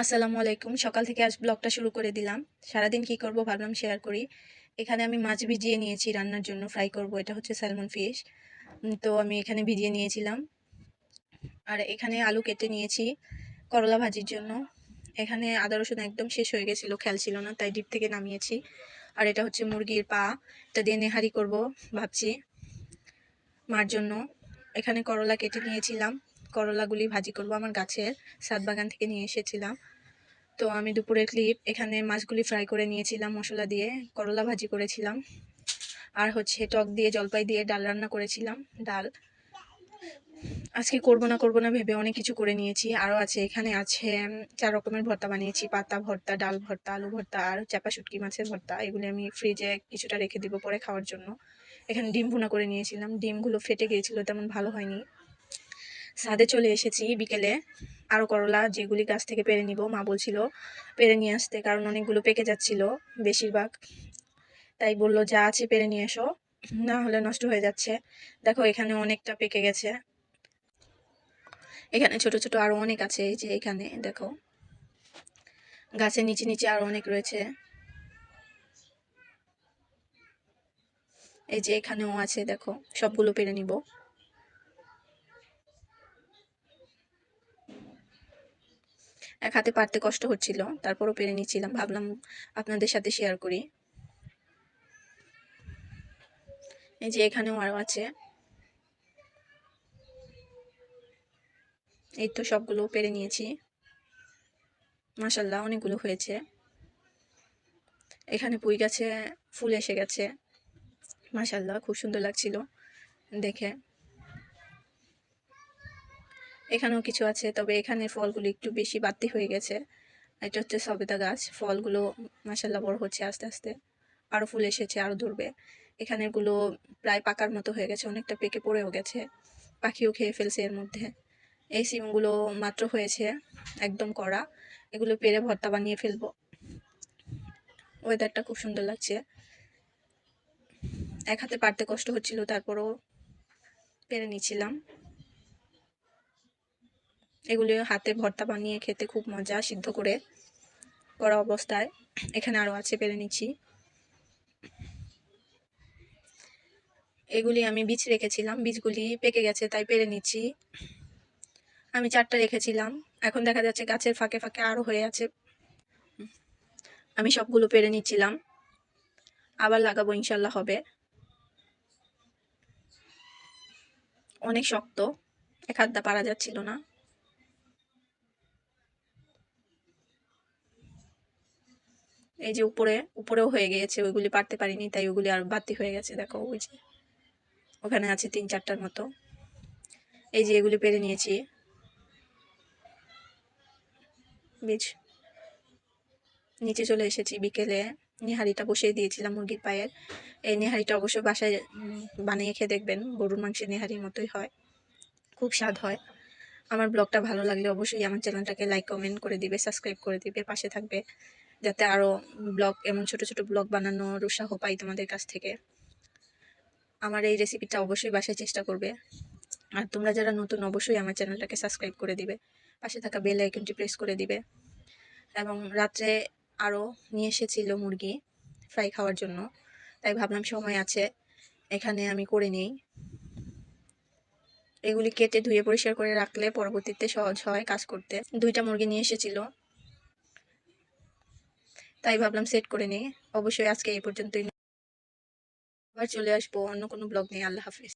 আসসালামু আলাইকুম। সকাল থেকে আজ ব্লগটা শুরু করে দিলাম। সারাদিন কি করব ভাবলাম শেয়ার করি। এখানে আমি মাছ ভিজিয়ে নিয়েছি রান্নার জন্য, ফ্রাই করব। এটা হচ্ছে স্যালমন ফিশ। তো আমি এখানে ভিজিয়ে নিয়েছিলাম। আর এখানে আলু কেটে নিয়েছি করলা ভাজির জন্য। এখানে আদা রসুন একদম শেষ হয়ে গেছিল, খেয়াল ছিল না, তাই ডিপ থেকে নামিয়েছি। আর এটা হচ্ছে মুরগির পা, এটা দিয়ে নেহারি করব ভাবছি মার জন্য। এখানে করলা কেটে নিয়েছিলাম, করলাগুলি ভাজি করব। আমার গাছের ছাদ বাগান থেকে নিয়ে এসেছিলাম। তো আমি দুপুরের ক্লিপ, এখানে মাছগুলি ফ্রাই করে নিয়েছিলাম মশলা দিয়ে, করলা ভাজি করেছিলাম, আর হচ্ছে টক দিয়ে জলপাই দিয়ে ডাল রান্না করেছিলাম। ডাল আজকে করব না ভেবে অনেক কিছু করে নিয়েছি। আরও আছে, এখানে আছে 4 রকমের ভর্তা বানিয়েছি, পাতা ভর্তা, ডাল ভর্তা, আলু ভর্তা আর চাপা শুটকি মাছের ভর্তা। এগুলি আমি ফ্রিজে কিছুটা রেখে দিব পরে খাওয়ার জন্য। এখানে ডিম ভুনা করে নিয়েছিলাম, ডিমগুলো ফেটে গিয়েছিল, তেমন ভালো হয়নি। ছাদে চলে এসেছি বিকেলে। আরও করলা যেগুলি গাছ থেকে পেড়ে নিব, মা বলছিল পেড়ে নিয়ে আসতে, কারণ অনেকগুলো পেকে যাচ্ছিল বেশিরভাগ। তাই বললো যা আছে পেড়ে নিয়ে এসো, না হলে নষ্ট হয়ে যাচ্ছে। দেখো এখানে অনেকটা পেকে গেছে, এখানে ছোট ছোট আরো অনেক আছে। এই যে এখানে দেখো গাছের নিচে নিচে আরো অনেক রয়েছে। এই যে এখানেও আছে, দেখো সবগুলো পেড়ে নিব। এক হাতে পারতে কষ্ট হচ্ছিল, তারপরও পেরে নিচ্ছিলাম, ভাবলাম আপনাদের সাথে শেয়ার করি। এই যে এখানেও আরো আছে। এই তো সবগুলো পেরে নিয়েছি, মাশাল্লাহ অনেকগুলো হয়েছে। এখানে পুঁই গাছে ফুল এসে গেছে, মাশাল্লাহ খুব সুন্দর লাগছিল দেখে। এখানেও কিছু আছে, তবে এখানে ফলগুলো একটু বেশি বাড়তি হয়ে গেছে। এটা হচ্ছে সবেদা গাছ, ফলগুলো মাশাল্লাহ বড় হচ্ছে আস্তে আস্তে, আরো ফুল এসেছে, আরো ধরবে। এখানের গুলো প্রায় পাকার মতো হয়ে গেছে, অনেকটা পেকে পড়েও গেছে, পাখিও খেয়ে ফেলছে এর মধ্যে। এই সিমগুলো মাত্র হয়েছে, একদম কড়া, এগুলো পেরে ভর্তা বানিয়ে ফেলবো। ওয়েদারটা খুব সুন্দর লাগছে, এক হাতে পারতে কষ্ট হচ্ছিল, তারপরও পেরে নিচ্ছিলাম। এগুলো হাতে ভর্তা বানিয়ে খেতে খুব মজা, সিদ্ধ করে করা অবস্থায়। এখানে আরো আছে, পেরে নিচ্ছি। এগুলি আমি বীজ রেখেছিলাম, বীজগুলি পেকে গেছে তাই পেরে নিচ্ছি। আমি 4টা রেখেছিলাম, এখন দেখা যাচ্ছে গাছের ফাঁকে ফাঁকে আরো হয়ে আছে। আমি সবগুলো পেরে নিচ্ছিলাম, আবার লাগাবো ইনশাল্লাহ হবে। অনেক শক্ত, এক হাত দা পারা যাচ্ছিল না। এই যে উপরেও হয়ে গিয়েছে, ওইগুলি পারতে পারিনি, তাই ওগুলি আর বাড়তি হয়ে গেছে। দেখো ওই যে ওখানে আছে 3-4টার মতো। এই যে এগুলি পেরে নিয়েছি বীজ। নিচে চলে এসেছি বিকেলে, নেহারিটা বসিয়ে দিয়েছিলাম মুরগির পায়ের। এই নেহারিটা অবশ্যই বাসায় বানিয়ে খেয়ে দেখবেন, গরুর মাংসের নেহারির মতোই হয়, খুব স্বাদ হয়। আমার ব্লগটা ভালো লাগলে অবশ্যই আমার চ্যানেলটাকে লাইক কমেন্ট করে দিবে, সাবস্ক্রাইব করে দিবে, পাশে থাকবে, যাতে আরো ব্লগ, এমন ছোট ছোট ব্লগ বানানোর উৎসাহ পাই তোমাদের কাছ থেকে। আমার এই রেসিপিটা অবশ্যই বাসায় চেষ্টা করবে। আর তোমরা যারা নতুন, অবশ্যই আমার চ্যানেলটাকে সাবস্ক্রাইব করে দিবে, পাশে থাকা বেল আইকনটি প্রেস করে দিবে। এবং রাত্রে আরও নিয়ে এসেছিল মুরগি ফ্রাই খাওয়ার জন্য, তাই ভাবলাম সময় আছে, এখানে আমি করে নিই। এগুলি কেটে ধুয়ে পরিষ্কার করে রাখলে পরবর্তীতে সহজ হয় কাজ করতে। 2টা মুরগি নিয়ে এসেছিল, তাই ভাবলাম সেট করে নিই। অবশ্যই আজকে এই পর্যন্তই, আবার চলে আসবো অন্য কোনো ব্লগ নিয়ে। আল্লাহ হাফিজ।